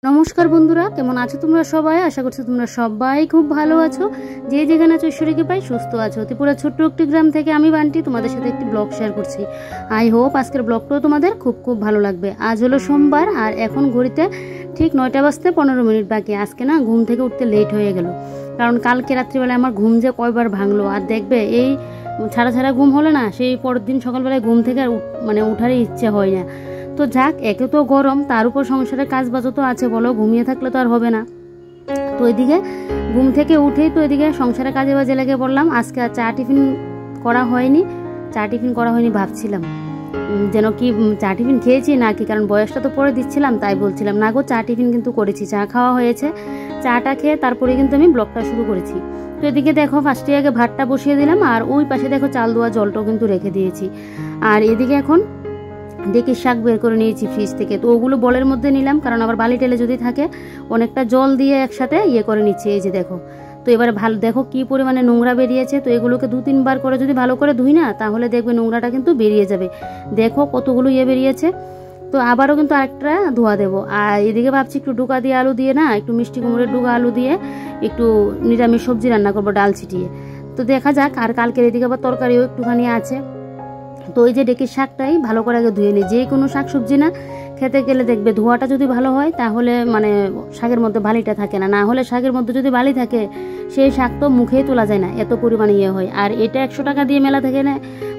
নমস্কার বন্ধুরা, কেমন আছো তোমরা সবাই? আশা করছি তোমরা সবাই খুব ভালো আছো। যে যেখানে আছো ঈশ্বরীকে পাই সুস্থ আছো। ত্রিপুরা ছোট্ট একটি গ্রাম থেকে আমি বান্টি তোমাদের সাথে একটি ব্লগ শেয়ার করছি। আই হোপ আজকের ব্লগটাও তোমাদের খুব খুব ভালো লাগবে। আজ হলো সোমবার আর এখন ঘড়িতে ঠিক 9টা বাজতে 15 মিনিট বাকি। আজকে না ঘুম থেকে উঠতে লেট হয়ে গেল, কারণ কালকে রাত্রিবেলায় আমার ঘুম যে কয়বার ভাঙলো। আর দেখবে এই ছাড়া ছাড়া ঘুম হলে না সেই পরের দিন সকালবেলায় ঘুম থেকে উঠারই ইচ্ছে হয় না। তো যাক, একে তো গরম, তার উপর সংসারের কাজ বাজও তো আছে, বলো ঘুমিয়ে থাকলে তো আর হবে না। তো এদিকে ঘুম থেকে উঠেই তো এদিকে সংসারের কাজে বাজে লেগে পড়লাম। আজকে আর চা টিফিন করা হয়নি ভাবছিলাম যেন কি চা টিফিন খেয়েছি নাকি, কারণ বয়সটা তো পরে দিচ্ছিলাম, তাই বলছিলাম না গো চা টিফিন কিন্তু করেছি, চা খাওয়া হয়েছে। চাটা খেয়ে তারপরে কিন্তু আমি ব্লগটা শুরু করেছি। তো এদিকে দেখো ফার্স্টে আগে ভাতটা বসিয়ে দিলাম, আর ওই পাশে দেখো চাল ধোয়া জলটাও কিন্তু রেখে দিয়েছি। আর এদিকে এখন ডেকের শাক বের করে নিয়েছি ফ্রিজ থেকে। তো ওগুলো বলের মধ্যে নিলাম, কারণ আবার বালি টেলে যদি থাকে অনেকটা জল দিয়ে একসাথে করে নিচ্ছি। এই যে দেখো, তো এবারে ভালো দেখো কি পরিমাণে নোংরা বেরিয়েছে। তো এগুলোকে 2-3 বার করে যদি ভালো করে ধুই না, তাহলে দেখবে নোংরাটা কিন্তু বেরিয়ে যাবে। দেখো কতগুলো বেরিয়েছে। তো আবারও কিন্তু আরেকটা ধোয়া দেবো। আর এদিকে ভাবছি একটু ডুকা দিয়ে আলু দিয়ে না, একটু মিষ্টি কুমড়োর ডুকা আলু দিয়ে একটু নিরামিষ সবজি রান্না করবো, ডাল ছিটিয়ে। তো দেখা যাক। আর কালকের এদিকে আবার তরকারিও একটুখানি আছে। তো এই যে ডেকের শাকটাই ভালো করে আগে ধুয়ে নিই। যে কোনো শাক সবজি না খেতে গেলে দেখবে ধোয়াটা যদি ভালো হয় তাহলে শাকের মধ্যে বালিটা থাকে না। না হলে শাকের মধ্যে যদি বালি থাকে সেই শাক তো মুখেই তোলা যায় না, এত পরিমাণে হয়। আর এটা 100 টাকা দিয়ে মেলা থেকে না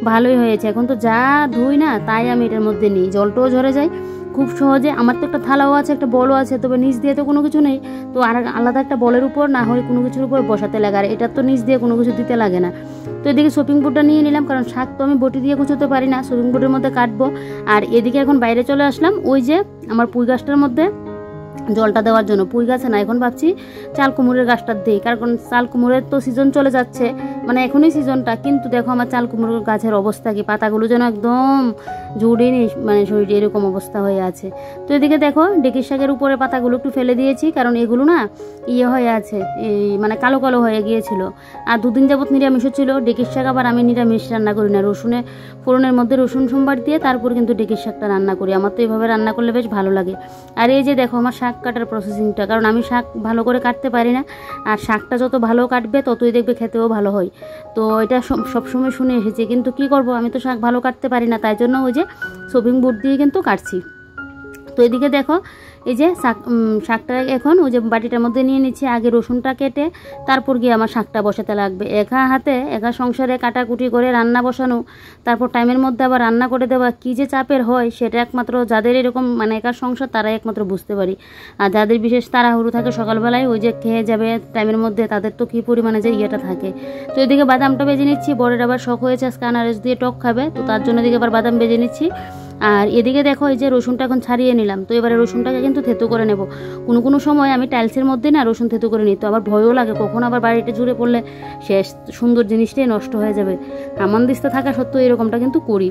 ভালোই হয়েছে। এখন তো যা ধুই না তাই আমি এটার মধ্যে নিই, জলটাও ঝরে যায় খুব সহজে। আমার তো একটা থালাও আছে, একটা বলও আছে, তবে নিচ দিয়ে তো কোনো কিছু নেই। তো আর আলাদা একটা বলের উপর না হয় কোনো কিছুর উপর বসাতে লাগে, আর এটা তো নিচ দিয়ে কোনো কিছু দিতে লাগে না। তো এদিকে শপিং বোর্ডটা নিয়ে নিলাম, কারণ শাক তো আমি বটি দিয়ে কুচোতে পারি না, শপিং বোর্ডের মধ্যে কাটবো। আর এদিকে এখন বাইরে চলে আসলাম ওই যে আমার পুঁই গাছটার মধ্যে জলটা দেওয়ার জন্য। পুঁই গাছে না, এখন ভাবছি চাল কুমড়োর গাছটা দিই, কারণ চাল কুমড়োর তো সিজন চলে যাচ্ছে, এখনই সিজনটা। কিন্তু দেখো আমার চাল কুমড়োর গাছের অবস্থা কি, পাতাগুলো যেন একদম জুড়ে নি, শরীরে এরকম অবস্থা হয়ে আছে। তো এদিকে দেখো ডেকের শাকের উপরে পাতাগুলো একটু ফেলে দিয়েছি, কারণ এগুলো না হয়ে আছে, এই কালো কালো হয়ে গিয়েছিল। আর 2 দিন যাবত নিরামিষ ছিল ডেকের শাক। আবার আমি নিরামিষ রান্না করি না, ফোড়নের মধ্যে রসুন সোমবার দিয়ে তারপর কিন্তু ডেকের শাকটা রান্না করি। আমার তো এইভাবে রান্না করলে বেশ ভালো লাগে। আর এই যে দেখো আমার শাক কাটার প্রসেসিংটা, কারণ আমি শাক ভালো করে কাটতে পারি না, আর শাকটা যত ভালো কাটবে ততই দেখবে খেতেও ভালো হয়। তো এটা সবসময় শুনে এসেছি, কিন্তু কি করব, আমি তো শাক ভালো কাটতে পারি না, তাই জন্য ওই যে শপিং বোর্ড দিয়ে কিন্তু কাটছি। তো এদিকে দেখো এই যে শাকটা এখন ওই যে বাটিটার মধ্যে নিয়ে নিচ্ছি। আগে রসুনটা কেটে তারপর গিয়ে আমার শাকটা বসাতে লাগবে। একা হাতে একা সংসারে কাটাকুটি করে রান্না বসানো, তারপর টাইমের মধ্যে আবার রান্না করে দেওয়া, কি যে চাপের হয় সেটা একমাত্র যাদের এরকম একা সংসার তারাই একমাত্র বুঝতে পারি। আর যাদের বিশেষ তাড়াহুড়ো থাকে সকালবেলায় ওই যে খেয়ে যাবে টাইমের মধ্যে, তাদের তো কী পরিমাণে যে থাকে। তো এদিকে বাদামটা বেজে নিচ্ছি, বরের আবার শখ হয়েছে আজকে আনারস দিয়ে টক খাবে, তো তার জন্য এদিকে আবার বাদাম বেজে নিচ্ছি। আর এদিকে দেখো এই যে রসুনটা এখন ছাড়িয়ে নিলাম। তো এবারে রসুনটাকে কিন্তু থেতো করে নেব। কোনো সময় আমি টাইলসের মধ্যে না রসুন থেতো করে নিই, তো আবার ভয়ও লাগে কখন আবার বাড়িতে জুড়ে পড়লে শেষ সুন্দর জিনিসটাই নষ্ট হয়ে যাবে। হামানদিস্তা থাকা সত্ত্বেও এরকমটা কিন্তু করি।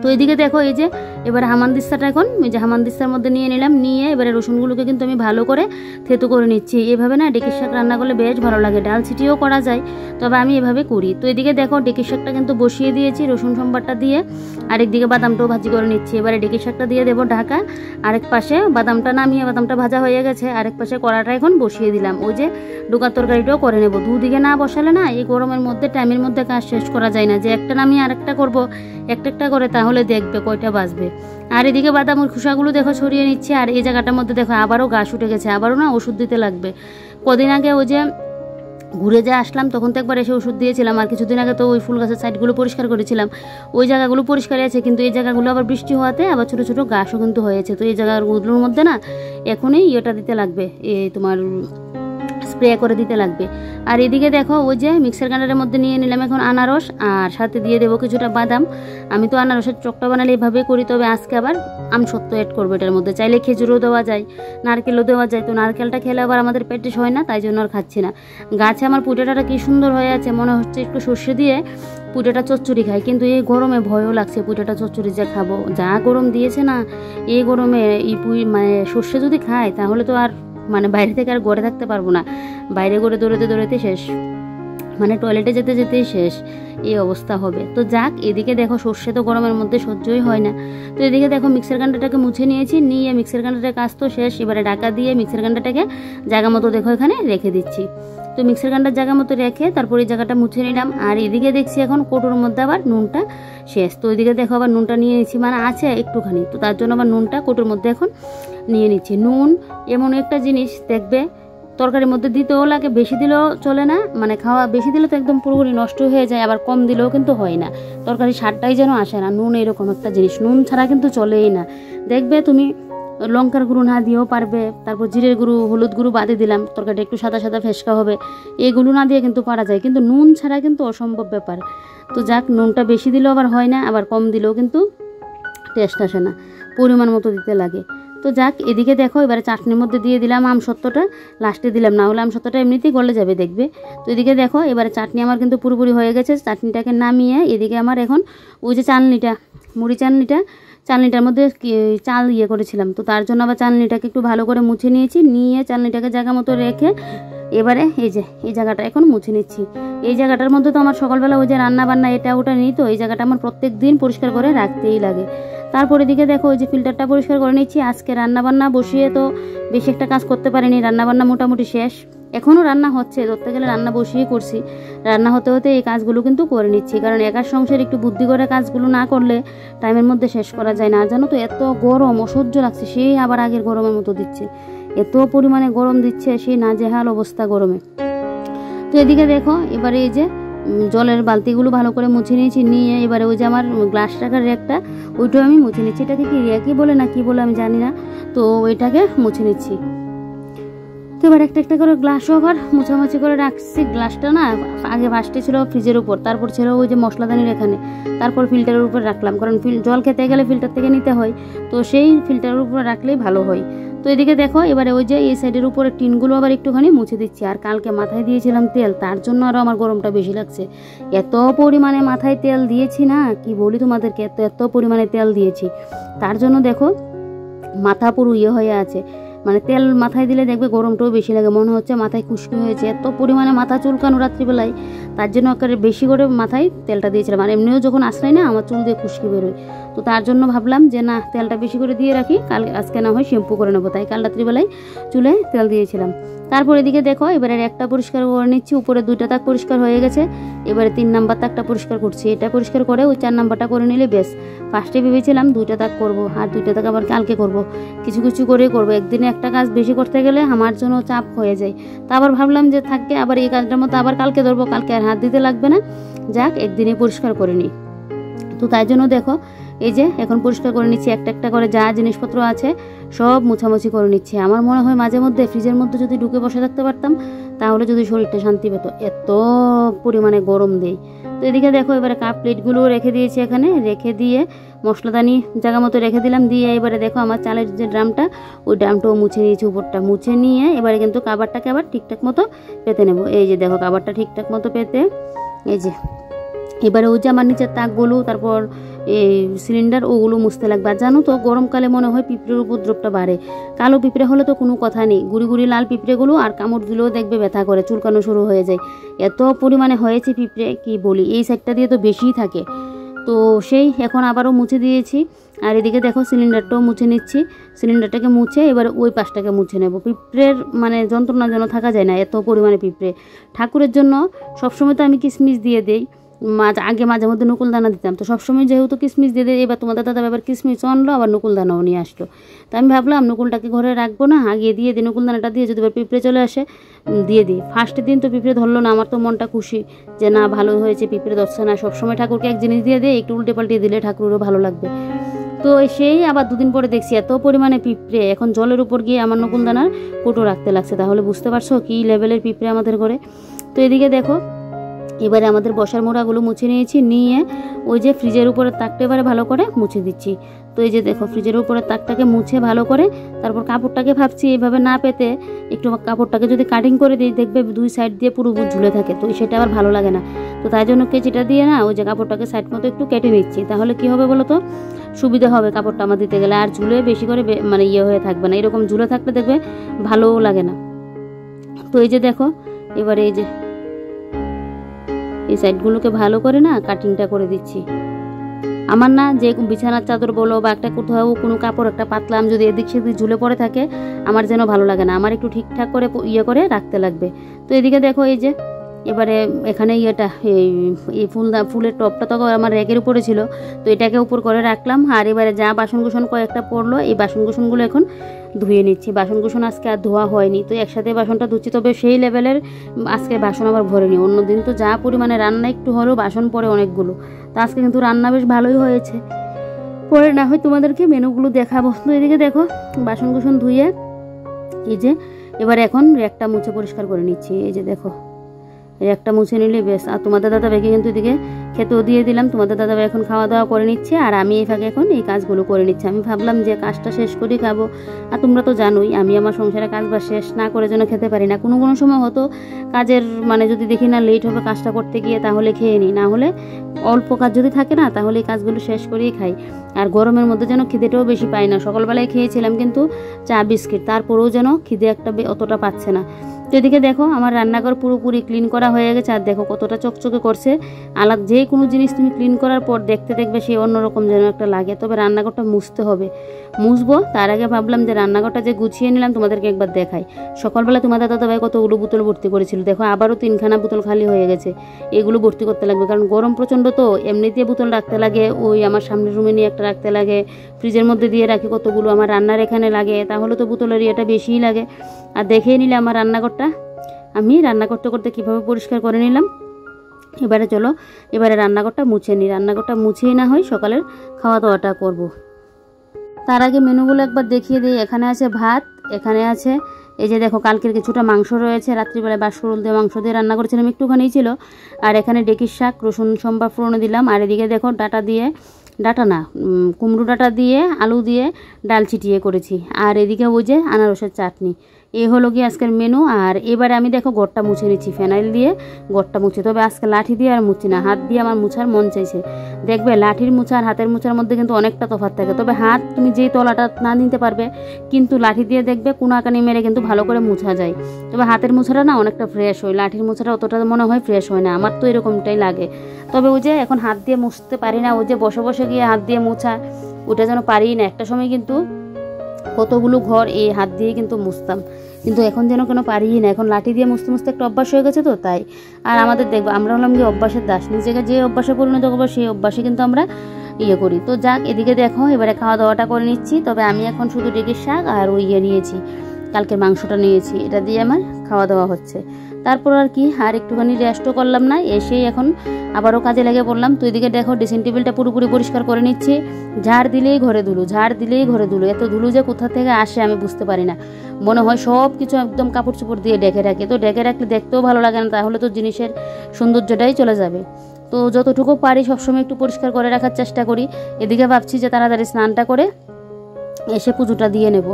তো এদিকে দেখো এই যে এবারে হামানদিস্তাটা এখন এই যে হামানদিস্তার মধ্যে নিয়ে নিলাম, নিয়ে এবারে রসুনগুলোকে কিন্তু আমি ভালো করে থেতো করে নিচ্ছি। এভাবে না ডেকের শাক রান্না করলে বেশ ভালো লাগে, ডাল ছিটিয়েও করা যায়, তবে আমি এভাবে করি। তো এদিকে দেখো ডেকের শাকটা কিন্তু বসিয়ে দিয়েছি রসুন সোমবারটা দিয়ে, আরেকদিকে বাদামটাও ভাজি করে নিচ্ছি। এবারে ডেকের শাকটা দিয়ে দেবো ঢাকা, আরেক পাশে বাদামটা নামিয়ে বাদামটা ভাজা হয়ে গেছে, আরেক পাশে কড়াটা এখন বসিয়ে দিলাম। ওই যে ডোকার তরকারিটাও করে নেব। দুদিকে না বসালে না এই গরমের মধ্যে টাইমের মধ্যে কাজ শেষ করা যায় না, যে একটা নামিয়ে আরেকটা করবো একটা একটা করে, তাহলে দেখবে কয়টা বাজবে। আর এদিকে বাদামের খোসাগুলো দেখো ছড়িয়ে নিচ্ছে। আর এই জায়গাটার মধ্যে দেখো আবারও ঘাস উঠে গেছে, আবারও না ওষুধ দিতে লাগবে। কদিন আগে ওই যে ঘুরে যা আসলাম তখন তো একবার এসে ওষুধ দিয়েছিলাম, আর কিছুদিন আগে তো ওই ফুল গাছের সাইডগুলো পরিষ্কার করেছিলাম, ওই জায়গাগুলো পরিষ্কারই আছে, কিন্তু এই জায়গাগুলো আবার বৃষ্টি হওয়াতে আবার ছোটো ছোটো ঘাসও কিন্তু হয়েছে। তো এই জায়গাগুলোর মধ্যে না এখনই দিতে লাগবে, এই তোমার স্প্রে করে দিতে লাগবে। আর এদিকে দেখো ওই যে মিক্সার গ্রাইন্ডারের মধ্যে নিয়ে নিলাম এখন আনারস, আর সাথে দিয়ে দেবো কিছুটা বাদাম। আমি তো আনারসের চকটা বানালে এভাবে করি, তবে আজকে আবার আমসত্ত্ব অ্যাড করবো এটার মধ্যে। চাইলে খেজুরও দেওয়া যায়, নারকেলও দেওয়া যায়, তো নারকেলটা খেলে আবার আমাদের পেটে হয় না, তাই জন্য আর খাচ্ছি না। গাছে আমার পুটেটাটা কি সুন্দর হয়ে আছে, মনে হচ্ছে একটু সর্ষে দিয়ে পুটেটা চচ্চড়ি খাই, কিন্তু এই গরমে ভয়ও লাগছে পুটেটা চচ্চড়ি যে খাবো। যা গরম দিয়েছে না, এই গরমে এই মানে সর্ষে যদি খাই তাহলে তো আর মানে বাইরে থেকে আর ঘরে থাকতে পারবো না। বাইরে ঘরে দৌড়াতে দৌড়াতে শেষ, মানে টয়লেটে যেতে যেতেই শেষ, এই অবস্থা হবে। তো যাক, এদিকে দেখো সর্ষে তো গরমের মধ্যে সহ্যই হয় না। তো এদিকে দেখো মিক্সার গ্রাইন্ডারটাকে মুছে নিয়েছি, নিয়ে মিক্সার গ্রাইন্ডারের কাজ তো শেষ। এবারে ঢাকা দিয়ে মিক্সার গ্রাইন্ডারটাকে জায়গা মতো দেখো এখানে রেখে দিচ্ছি। তো মিক্সার গ্রাইন্ডার জায়গা মতো রেখে তারপরে এই জায়গাটা মুছে নিলাম। আর এদিকে দেখছি এখন কৌটোর মধ্যে আবার নুনটা শেষ। তো ওইদিকে দেখো আবার নুনটা নিয়ে নিচ্ছি, মানে আছে একটুখানি, তো তার জন্য আবার নুনটা কৌটোর মধ্যে এখন নিয়ে নিচ্ছি। নুন এমন একটা জিনিস দেখবে তরকারির মধ্যে দিতেও লাগে, বেশি দিলেও চলে না, মানে খাওয়া বেশি দিলে তো একদম পুরোপুরি নষ্ট হয়ে যায়, আবার কম দিলেও কিন্তু হয় না, তরকারি স্বাদটাই যেন আসে না। নুন এরকম একটা জিনিস, নুন ছাড়া কিন্তু চলেই না। দেখবে তুমি লঙ্কার গুঁড়ো না দিয়েও পারবে, তারপর জিরের গুঁড়ো হলুদ গুঁড়ো বাদে দিলাম, তরকারিটা একটু সাদা সাদা ফেসকা হবে, এগুলো না দিয়ে কিন্তু পারা যায়, কিন্তু নুন ছাড়া কিন্তু অসম্ভব ব্যাপার। তো যাক, নুনটা বেশি দিলেও আবার হয় না, আবার কম দিলেও কিন্তু টেস্ট আসে না, পরিমাণ মতো দিতে লাগে। তো যাক, এদিকে দেখো এবারে চাটনির মধ্যে দিয়ে দিলাম আমসত্ত্বটা, লাস্টে দিলাম, না হলে আমসত্ত্বটা এমনিতেই গলে যাবে দেখবে। তো এদিকে দেখো এবারে চাটনি আমার কিন্তু পুরোপুরি হয়ে গেছে। চাটনিটাকে নামিয়ে এদিকে আমার এখন ওই যে চালনিটা, মুড়ি চালনিটার মধ্যে চাল করেছিলাম, তো তার জন্য আবার চালনিটাকে একটু ভালো করে মুছে নিয়েছি, নিয়ে চালনিটাকে জায়গা মতো রেখে এবারে এই যে এই জায়গাটা এখন মুছে নিচ্ছি। এই জায়গাটার মধ্যে তো আমার সকালবেলা ওই যে রান্না বান্না এটা ওটা নেই, তো এই জায়গাটা আমার প্রত্যেক দিন পরিষ্কার করে রাখতেই লাগে। তারপরে দিকে দেখো ওই যে ফিল্টারটা পরিষ্কার করে নিচ্ছি। আজকে রান্নাবান্না বসিয়ে তো বেশি একটা কাজ করতে পারিনি, রান্নাবান্না মোটামুটি শেষ, এখনও রান্না হচ্ছে, ধরতে গেলে রান্না বসিয়ে করছি, রান্না হতে হতে এই কাজগুলো কিন্তু করে নিচ্ছি, কারণ একার সংসারে একটু বুদ্ধি করে কাজগুলো না করলে টাইমের মধ্যে শেষ করা যায় না। আর জানো তো এত গরম অসহ্য লাগছে, সেই আবার আগের গরমের মতো দিচ্ছে, এত পরিমাণে গরম দিচ্ছে, সেই নাজেহাল অবস্থা গরমে। তো এদিকে দেখো এবারে এই যে জলের বালতিগুলো ভালো করে মুছে নিয়েছি, নিয়ে এবারে ওই যে আমার গ্লাস রাখার র্যাকটা ওইটাও আমি মুছে নিচ্ছি। এটাকে কি র্যাকই বলে না কি বলে আমি জানি না, তো ওইটাকে মুছে নিচ্ছি। তো এবার একটা একটা করে গ্লাসও আবার মুছামুছি করে রাখছি। গ্লাসটা না আগে ফার্স্টে ছিল ফ্রিজের উপর, তারপর ছিল ওই যে মশলাদানির এখানে, তারপর ফিল্টারের উপর রাখলাম, কারণ জল খেতে গেলে ফিল্টার থেকে নিতে হয়, তো সেই ফিল্টারের উপর রাখলেই ভালো হয়। তো এদিকে দেখো এবারে ওই যে এই সাইডের উপরে টিনগুলো আবার একটুখানি মুছে দিচ্ছি। আর কালকে মাথায় দিয়েছিলাম তেল, তার জন্য আরও আমার গরমটা বেশি লাগছে, এত পরিমাণে মাথায় তেল দিয়েছি না কি বলি তোমাদেরকে, এত পরিমাণে তেল দিয়েছি, তার জন্য দেখো মাথা পুরো হয়ে আছে। মানে তেল মাথায় দিলে দেখবে গরমটাও বেশি লাগে, মনে হচ্ছে মাথায় খুশকি হয়েছে, এত পরিমাণে মাথা চুলকানো রাত্রিবেলায়, তার জন্য একেবারে বেশি করে মাথায় তেলটা দিয়েছিলাম। আর এমনিও যখন আসলাই না আমার চুল দিয়ে খুশকি বেরোয়, তো তার জন্য ভাবলাম যে না তেলটা বেশি করে দিয়ে রাখি, কাল আজকে না হয় শ্যাম্পু করে নেবো, তাই কাল রাত্রিবেলায় চুলে তেল দিয়েছিলাম। তারপর এদিকে দেখো এবারে একটা পরিষ্কার করে নিচ্ছি, উপরে 2টা তাক পরিষ্কার হয়ে গেছে, এবারে 3 নাম্বার তাকটা পরিষ্কার করছি। এটা পরিষ্কার করে ওই 4 নাম্বারটা করে নিলে বেশ। ফার্স্টে ভেবেছিলাম 2টা তাক করবো, আর 2টা তাক আবার কালকে করব, কিছু কিছু করে করবো, একদিনে একটা কাজ বেশি করতে গেলে আমার জন্য চাপ হয়ে যায়। তা আবার ভাবলাম যে থাকে আবার এই কাজটার মতো আবার কালকে ধরবো, কালকে আর হাত দিতে লাগবে না, যাক একদিনে পরিষ্কার করে নিই। তো তাই জন্য দেখো এই যে এখন পরিষ্কার করে নিচ্ছি, একটা একটা করে যা জিনিসপত্র আছে সব মুছামুছি করে নিচ্ছি। আমার মনে হয় মাঝে মধ্যে ফ্রিজের মধ্যে যদি ঢুকে বসে থাকতে পারতাম তাহলে যদি শরীরটা শান্তি পেত, এত পরিমাণে গরম দেয়। তো এদিকে দেখো এবারে কাপ প্লেটগুলো রেখে দিয়েছি এখানে, রেখে দিয়ে মশলাদানি জায়গা মতো রেখে দিলাম, দিয়ে এবারে দেখো আমার চালের যে ড্রামটা ওই ড্রামটাও মুছে নিয়েছি, উপরটা মুছে নিয়ে এবারে কিন্তু কাবারটাকে আবার ঠিকঠাক মতো পেতে নেব। এই যে দেখো কাবারটা ঠিকঠাক মতো পেতে, এই যে এবারে ওই যে আমার নিচের তাকগুলো, তারপর এই সিলিন্ডার ওগুলো মুছতে লাগবে। আর জানো তো গরমকালে মনে হয় পিঁপড়ের উপদ্রবটা বাড়ে, কালো পিঁপড়ে হলে তো কোনো কথা নেই, গুড়ি গুড়ি লাল পিঁপড়েগুলো আর কামড় দিলেও দেখবে ব্যথা করে, চুলকানো শুরু হয়ে যায়, এত পরিমাণে হয়েছে পিঁপড়ে কি বলি, এই সাইডটা দিয়ে তো বেশিই থাকে। তো সেই এখন আবারও মুছে দিয়েছি। আর এদিকে দেখো সিলিন্ডারটাও মুছে নিচ্ছি, সিলিন্ডারটাকে মুছে এবার ওই পাশটাকে মুছে নেব। পিঁপড়ের মানে যন্ত্রণার জন্য থাকা যায় না, এত পরিমাণে পিঁপড়ে। ঠাকুরের জন্য সবসময় তো আমি কিশমিশ দিয়ে দেই, আগে মাঝে মধ্যে নকুলদানা দিতাম, তো সবসময় যেহেতু কিশমিশ দিয়ে দিই, এবার তোমাদের দাদা এবার কিশমিশ আনলো, আবার নকুলদানাও নিয়ে আসলো, তো আমি ভাবলাম নকুলটাকে ঘরে রাখবো না, আগে দিয়ে দিই নকুলদানাটা দিয়ে, যদি এবার পিঁপড়ে চলে আসে দিয়ে দিই। ফার্স্টের দিন তো পিঁপড়ে ধরলো না, আমার তো মনটা খুশি যে না ভালো হয়েছে, পিঁপড়ে ধরছে না। সবসময় ঠাকুরকে এক জিনিস দিয়ে দিই, একটু উল্টে পাল্টে দিলে ঠাকুরেরও ভালো লাগবে। তো সেই আবার দুদিন পরে দেখছি এত পরিমাণে পিঁপড়ে, এখন জলের উপর গিয়ে আমার নকুলদানার কোটো রাখতে লাগছে। তাহলে বুঝতে পারছো কী লেভেলের পিঁপড়ে আমাদের ঘরে। তো এদিকে দেখো এবারে আমাদের বসার মোড়াগুলো মুছে নিয়েছি, নিয়ে ওই যে ফ্রিজের উপরে তাকটা এবারে ভালো করে মুছে দিচ্ছি। তো এই যে দেখো ফ্রিজের উপরে তাকটাকে মুছে ভালো করে তারপর কাপড়টাকে ভাবছি এইভাবে না পেতে একটু কাপড়টাকে যদি কাটিং করে দিই, দেখবে দুই সাইড দিয়ে পুরো ঝুলে থাকে, তো সেটা আবার ভালো লাগে না। তো তাই জন্য কেচিটা দিয়ে না ওই যে কাপড়টাকে সাইড মতো একটু কেটে নিচ্ছি। তাহলে কি হবে বলো তো, সুবিধা হবে কাপড়টা আমার দিতে গেলে, আর ঝুলে বেশি করে মানে হয়ে থাকবে না। এরকম ঝুলে থাকলে দেখবে ভালোও লাগে না। তো এই যে দেখো এবারে এই যে এই সাইডগুলোকে ভালো করে না কাটিংটা করে দিচ্ছি। আমার না যে বিছানার চাদর বলো বা একটা কোথাও কোনো কাপড় একটা পাতলাম যদি এদিক সেদিক ঝুলে পড়ে থাকে, আমার যেন ভালো লাগে না, আমার একটু ঠিকঠাক করে করে রাখতে লাগবে। তো এদিকে দেখো এই যে এবারে এখানে এই ফুলের টপটা তো আমার র্যাকের উপরে ছিল, তো এটাকে উপর করে রাখলাম। আর এবারে যা বাসনকুসন কয়েকটা পড়লো, এই বাসনকুসনগুলো এখন ধুয়ে নিচ্ছি। বাসনকুসন আজকে আর ধোয়া হয়নি, তো একসাথে বাসনটা ধুচ্ছি, তবে সেই লেভেলের আজকে বাসন আবার ভরেনি। অন্যদিন তো যা পরিমাণে রান্না একটু হলেও বাসন পড়ে অনেকগুলো, তো আজকে কিন্তু রান্না বেশ ভালোই হয়েছে। পরে না হয় তোমাদেরকে মেনুগুলো দেখাবো। তো এদিকে দেখো বাসনকুসন ধুয়ে এই যে এবার এখন র্যাকটা মুছে পরিষ্কার করে নিচ্ছি। এই যে দেখো একটা মুছে নিলে বেশ। আর তোমাদের দাদাভাইকে কিন্তু এদিকে খেতেও দিয়ে দিলাম। তোমাদের দাদাভাই এখন খাওয়া দাওয়া করে নিচ্ছে, আর আমি এই ফাঁকে এখন এই কাজগুলো করে নিচ্ছি। আমি ভাবলাম যে কাজটা শেষ করে খাবো, আর তোমরা তো জানোই আমি আমার সংসারে কাজ বা শেষ না করে যেন খেতে পারি না। কোনো কোনো সময় হয়তো কাজের মানে যদি দেখি না লেট হবে কাজটা করতে গিয়ে, তাহলে খেয়ে নিই, না হলে অল্প কাজ যদি থাকে না তাহলে এই কাজগুলো শেষ করেই খাই। আর গরমের মধ্যে যেন খিদেটাও বেশি পাই না। সকালবেলায় খেয়েছিলাম কিন্তু চা বিস্কিট, তারপরেও যেন খিদে একটা অতটা পাচ্ছে না। তো এদিকে দেখো আমার রান্নাঘর পুরোপুরি ক্লিন করা হয়ে গেছে, আর দেখো কতটা চকচকে করছে। আলাদা যে কোনো জিনিস তুমি ক্লিন করার পর দেখতে দেখবে সে অন্যরকম যেন একটা লাগে। তবে রান্নাঘরটা মুছতে হবে, মুছবো। তার আগে ভাবলাম যে রান্নাঘরটা যে গুছিয়ে নিলাম তোমাদেরকে একবার দেখাই। সকালবেলা তোমাদের দাদাভাই কত উলু বোতল ভর্তি করেছিল, দেখো আবারও 3খানা বোতল খালি হয়ে গেছে। এগুলো ভর্তি করতে লাগবে, কারণ গরম প্রচণ্ড, তো এমনিতে বোতল রাখতে লাগে, ওই আমার সামনের রুমে নিয়ে একটা রাখতে লাগে, ফ্রিজের মধ্যে দিয়ে রাখি কতগুলো, আমার রান্নার এখানে লাগে, তাহলে তো বোতলের ইয়েটা বেশিই লাগে। আর দেখে নিলে আমার রান্নাঘরটা আমি রান্না করতে করতে কীভাবে পরিষ্কার করে নিলাম। এবারে চলো এবারে রান্নাঘরটা মুছে নিই। রান্নাঘরটা মুছেই না হয় সকালের খাওয়া দাওয়াটা করব। তার আগে মেনুগুলো একবার দেখিয়ে দিই। এখানে আছে ভাত, এখানে আছে এই যে দেখো কালকের কিছুটা মাংস রয়েছে, রাত্রিবেলায় বাঁশকুড়ুল দিয়ে মাংস দিয়ে রান্না করেছিলাম, একটুখানি ছিল। আর এখানে ডেকির শাক রসুন সম্বার ফোড়নে দিলাম। আর এদিকে দেখো কুমড়ো ডাঁটা দিয়ে আলু দিয়ে ডাল ছিটিয়ে করেছি। আর এদিকে ওই যে আনারসের চাটনি। এই হলো কি আজকের মেনু। আর এবারে আমি দেখো ঘরটা মুছে নিচ্ছি, ফেনাইল দিয়ে ঘরটা মুছে। তবে আজকে লাঠি দিয়ে আর মুছছি না, হাত দিয়ে আমার মুছার মন চাইছে। দেখবে লাঠির মুছা আর হাতের মুছার মধ্যে কিন্তু অনেকটা তফাৎ থাকে। তবে হাত তুমি যেই তলাটা না নিতে পারবে, কিন্তু লাঠি দিয়ে দেখবে কোনাকানি মেরে কিন্তু ভালো করে মুছা যায়। তবে হাতের মুছাটা না অনেকটা ফ্রেশ হয়, লাঠির মুছাটা অতটা মনে হয় ফ্রেশ হয় না, আমার তো এরকমটাই লাগে। তবে ওই যে এখন হাত দিয়ে মুছতে পারি না, ওই যে বসে বসে গিয়ে হাত দিয়ে মুছা ওটা যেন পারি না। একটা সময় কিন্তু কতগুলো ঘর এই হাত দিয়ে কিন্তু মুছতাম, কিন্তু এখন যেন কেন পারিই না। এখন লাঠি দিয়ে মুছতে মুছতে একটা অভ্যাস হয়ে গেছে, তো তাই। আর আমাদের দেখবো আমরা হলাম কি অভ্যাসের দাস, নিজেকে যে অভ্যাসে পরিণত করবো সেই অভ্যাসে কিন্তু আমরা করি। তো যাক, এদিকে দেখো এবারে খাওয়া দাওয়াটা করে নিচ্ছি। তবে আমি এখন শুধু ডেকির শাক আর ওই নিয়েছি, কালকের মাংসটা নিয়েছি, এটা দিয়ে আমার খাওয়া দাওয়া হচ্ছে। তারপর আর কি আর একটুখানি রেস্টও করলাম না, এসেই এখন আবারও কাজে লেগে পড়লাম। তো এদিকে দেখো ড্রেসিং টেবিলটা পুরোপুরি পরিষ্কার করে নিচ্ছি। ঝাড় দিলেই ঘরে ধুলো, ঝাড় দিলেই ঘরে ধুলো। এত ধুলো যে কোথা থেকে আসে আমি বুঝতে পারি না। মনে হয় সব কিছু একদম কাপড় চোপড় দিয়ে ডেকে রাখে, তো ডেকে রাখলে দেখতেও ভালো লাগে না, তাহলে তো জিনিসের সৌন্দর্যটাই চলে যাবে। তো যতটুকু পারি সবসময় একটু পরিষ্কার করে রাখার চেষ্টা করি। এদিকে ভাবছি যে তাড়াতাড়ি স্নানটা করে এসে পুজোটা দিয়ে নেব।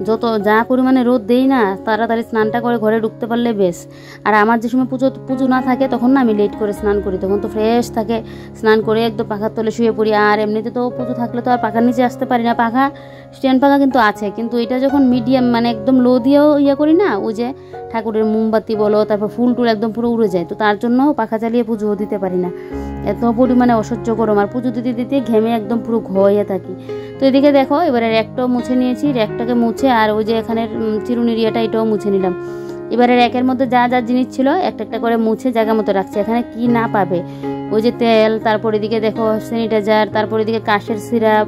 যত যা পরিমাণে রোদ দেই না, তাড়াতাড়ি স্নানটা করে ঘরে ঢুকতে পারলে বেশ। আর আমার যে সময় পুজো না থাকে তখন না আমি লেট করে স্নান করি, তখন তো ফ্রেশ থাকে। স্নান করে একদম পাখার তলে শুয়ে পড়ি। আর এমনিতে তো পুজো থাকলে তো আর পাখার নিচে আসতে পারি না, পাখা স্ট্যান্ড পাখা কিন্তু আছে, কিন্তু এটা যখন মিডিয়াম মানে একদম লো দিয়েও করি না, ওই যে ঠাকুরের মোমবাতি বলো তারপর ফুল টুল একদম পুরো উড়ে যায়, তো তার জন্য পাখা চালিয়ে পুজোও দিতে পারি না। এত পরিমাণে অসহ্য গরম, আর পুজো দিতে দিতে ঘেমে একদম পুরো ঘয়ে থাকি। তো এদিকে দেখো এবারে র্যাকটাও মুছে নিয়েছি, র্যাকটাকে মুছে আর ওই যে এখানের চিরুনির এটাও মুছে নিলাম। এবারে র্যাকের মধ্যে যা যা জিনিস ছিল একটা একটা করে মুছে জায়গা মতো রাখছি। এখানে কি না পাবে, ওই যে তেল, তারপর এদিকে দেখো স্যানিটাইজার, তারপর এদিকে কাশের সিরাপ,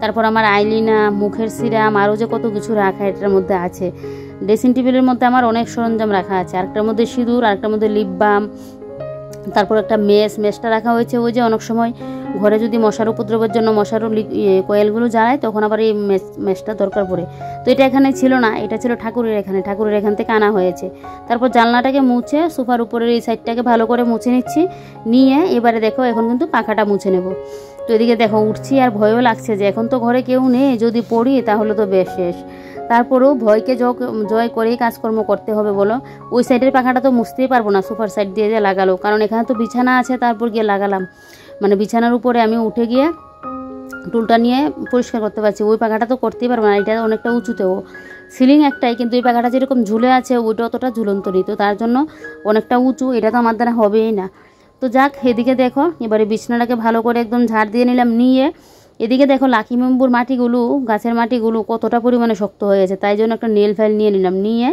তারপর আমার আইলিনা, মুখের সিরাম, আরও যে কত কিছু রাখা এটার মধ্যে আছে। ড্রেসিং টেবিলের মধ্যে আমার অনেক সরঞ্জাম রাখা আছে, আরেকটার মধ্যে সিঁদুর, আরেকটার মধ্যে লিপ বাম, তারপর একটা মেশটা রাখা হয়েছে, ওই যে অনেক সময় ঘরে যদি মশার উপদ্রবের জন্য মশার কয়েলগুলো জ্বালায় তখন আবার এই মেশটা দরকার পড়ে। তো এটা এখানে ছিল না, এটা ছিল ঠাকুরের এখান থেকে আনা হয়েছে। তারপর জানলাটাকে মুছে সোফার উপরের এই সাইডটাকে ভালো করে মুছে নিচ্ছি, নিয়ে এবারে দেখো এখন কিন্তু পাখাটা মুছে নেব। তো এদিকে দেখো উঠছি আর ভয়ও লাগছে যে এখন তো ঘরে কেউ নেই, যদি পড়ি তাহলে তো বেশ শেষ। তারপরেও ভয়কে জয় করেই কাজকর্ম করতে হবে বলো। ওই সাইডের পাখাটা তো মুছতেই পারবো না, সোফার সাইড দিয়ে যে লাগালো, কারণ এখানে তো বিছানা আছে, তারপর গিয়ে লাগালাম, মানে বিছানার উপরে আমি উঠে গিয়ে টুলটা নিয়ে পরিষ্কার করতে পারছি। ওই পাখাটা তো করতেই পারবো না, এটা অনেকটা উঁচুতেও, সিলিং একটাই, কিন্তু এই পাখাটা যেরকম ঝুলে আছে ওইটা অতটা ঝুলন্ত নেই, তো তার জন্য অনেকটা উঁচু, এটা তো আমার দ্বারা হবেই না। তো যাক, এদিকে দেখো এবারে বিছানাটাকে ভালো করে একদম ঝাড় দিয়ে নিলাম, নিয়ে এদিকে দেখো লাকি মেম্বুর মাটিগুলো, গাছের মাটিগুলো কতটা পরিমাণে শক্ত হয়ে গেছে, তাই জন্য একটা নেল ফাইল নিয়ে নিলাম, নিয়ে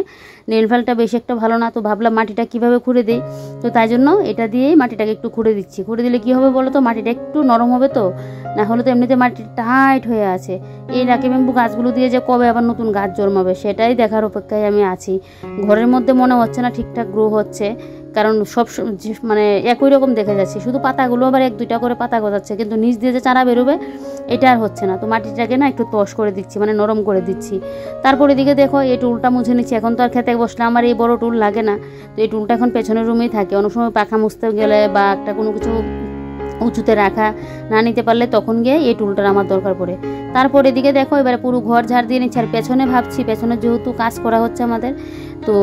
নেল ফাইলটা বেশি একটা ভালো না, তো ভাবলাম মাটিটা কীভাবে খুঁড়ে দিই, তো তাই জন্য এটা দিয়েই মাটিটাকে একটু খুঁড়ে দিচ্ছি। খুঁড়ে দিলে কী হবে বলো তো, মাটিটা একটু নরম হবে, তো না হলে তো এমনিতে মাটি টাইট হয়ে আছে। এই লাকি মেম্বু গাছগুলো দিয়ে যে কবে আবার নতুন গাছ জন্মাবে সেটাই দেখার অপেক্ষায় আমি আছি। ঘরের মধ্যে মনে হচ্ছে না ঠিকঠাক গ্রো হচ্ছে, কারণ সব মানে একই রকম দেখে যাচ্ছে, শুধু পাতাগুলো আবার এক দুইটা করে পাতা গজাচ্ছে, কিন্তু নিচ দিয়ে যে চারা বেরোবে এটা আর হচ্ছে না। তো মাটিটাকে না একটু তস করে দিচ্ছি, মানে নরম করে দিচ্ছি। তারপর এদিকে দেখো এই টুলটা মুছে নিচ্ছি। এখন তো আর খেতে বসলে আমার এই বড় টুল লাগে না, তো এই টুলটা এখন পেছনের রুমেই থাকে। অনেক সময় পাখা মুছতে গেলে বা একটা কোনো কিছু উঁচুতে রাখা না নিতে পারলে তখন গিয়ে এই টুলটার আমার দরকার পড়ে। তারপর এদিকে দেখো এবারে পুরো ঘর ঝাড় দিয়ে নিচ্ছি। আর পেছনে ভাবছি, পেছনে যেহেতু কাজ করা হচ্ছে আমাদের, তো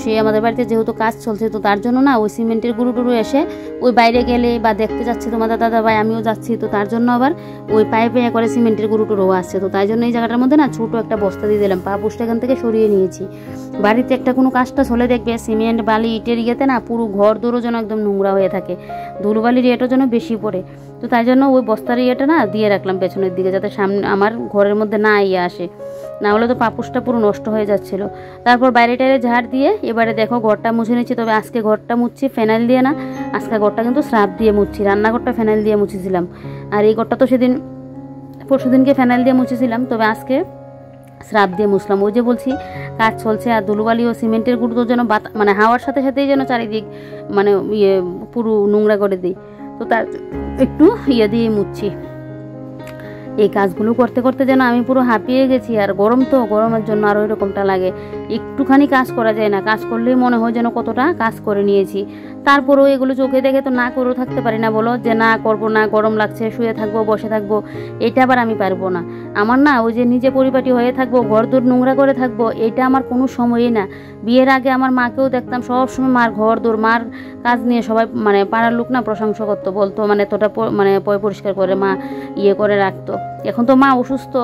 সে আমাদের বাড়িতে যেহেতু কাজ চলছে, তো তার জন্য না ওই সিমেন্টের গুঁড়ো টুরু এসে ওই বাইরে গেলে বা দেখতে যাচ্ছে তোমাদের দাদা ভাই, আমিও যাচ্ছি, তো তার জন্য আবার ওই পাইপে করে সিমেন্টের গুঁড়ো টুরু আসছে। তো তাই জন্য এই জায়গাটার মধ্যে না ছোটো একটা বস্তা দিয়ে দিলাম, পা পুষটা এখান থেকে সরিয়ে নিয়েছি। বাড়িতে একটা কোনো কাজটা চলে দেখবে সিমেন্ট বালি ইটের ইয়েতে না পুরো ঘর দৌড়ো যেন একদম নোংরা হয়ে থাকে, ধুলোবালির ইয়েটা যেন বেশি পড়ে, তো তাই জন্য ওই বস্তার ইয়েটা না দিয়ে রাখলাম পেছনের দিকে, যাতে সামনে আমার ঘরের মধ্যে না ইয়ে আসে, না হলে তো পাপুসটা পুরো নষ্ট হয়ে যাচ্ছিল। তারপর বাইরে টাইরে ঝাড় দিয়ে এবারে দেখো ঘরটা মুছে নিচ্ছি। তবে আজকে ঘরটা মুছছি ফেনাইল দিয়ে না, আজকে ঘরটা কিন্তু স্রাব দিয়ে মুছছি। রান্নাঘরটা ফেনাইল দিয়ে মুছেছিলাম, আর এই ঘরটা তো পরশুদিনকে ফেনাইল দিয়ে মুছেছিলাম, তবে আজকে স্রাব দিয়ে মুছলাম। ওই যে বলছি কাজ চলছে, আর ধুলোবালি ও সিমেন্টের গুঁড়ো যেন মানে হাওয়ার সাথে সাথেই যেন চারিদিক মানে পুরো নোংরা করে দিই, তো তার একটু দিয়ে মুছছি। এই কাজগুলো করতে করতে যেন আমি পুরো হাঁপিয়ে গেছি, আর গরম তো, গরমের জন্য আরও এরকমটা লাগে, একটুখানি কাজ করা যায় না, কাজ করলেই মনে হয় যেন কতটা কাজ করে নিয়েছি। তারপরেও এগুলো চোখে দেখে তো না করেও থাকতে পারি না বলো, যে না করবো না, গরম লাগছে, শুয়ে থাকবো, বসে থাকবো, এটা আবার আমি পারবো না। আমার না ওই যে নিজে পরিপাটি হয়ে থাকবো, ঘর দূর নোংরা করে থাকবো, এটা আমার কোনো সময়ই না। বিয়ের আগে আমার মাকেও দেখতাম সবসময় মার ঘর দূর, মার কাজ নিয়ে সবাই মানে পাড়ার লোক না প্রশংসা করতো, বলতো মানে তোটা মানে পরিষ্কার করে মা করে রাখতো। এখন তো মা অসুস্থ,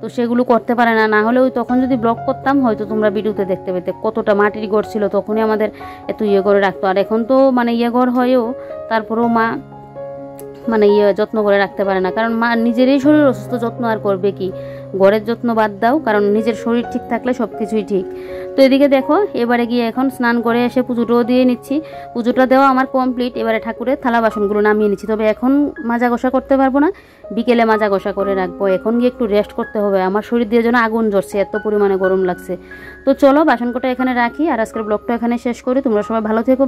তো সেগুলো করতে পারে না, না হলে ওই তখন যদি ব্লগ করতাম হয়তো তোমরা ভিডিওতে দেখতে পেতে কতটা মাটির ঘর ছিল, তখনই আমাদের এত করে রাখতো। আর এখন তো মানে ঘর হয়েও তারপরেও মা মানে যত্ন করে রাখতে পারে না, কারণ মা নিজেরই শরীর অসুস্থ, যত্ন আর করবে কি, ঘরের যত্ন বাদ দাও, কারণ নিজের শরীর ঠিক থাকলে সব কিছুই ঠিক। তো এদিকে দেখো এবারে গিয়ে এখন স্নান করে এসে পুজোটাও দিয়ে নিচ্ছি। পুজোটা দেওয়া আমার কমপ্লিট, এবারে ঠাকুরের থালা বাসনগুলো নামিয়ে নিচ্ছি। তবে এখন মাজা ঘষা করতে পারবো না, বিকেলে মাজা ঘষা করে রাখবো। এখন গিয়ে একটু রেস্ট করতে হবে, আমার শরীর দিয়ে যেন আগুন জ্বরছে, এত পরিমাণে গরম লাগছে। তো চলো বাসনকোটা এখানে রাখি, আর আজকের ব্লগটা এখানে শেষ করি। তোমরা সবাই ভালো থেকো।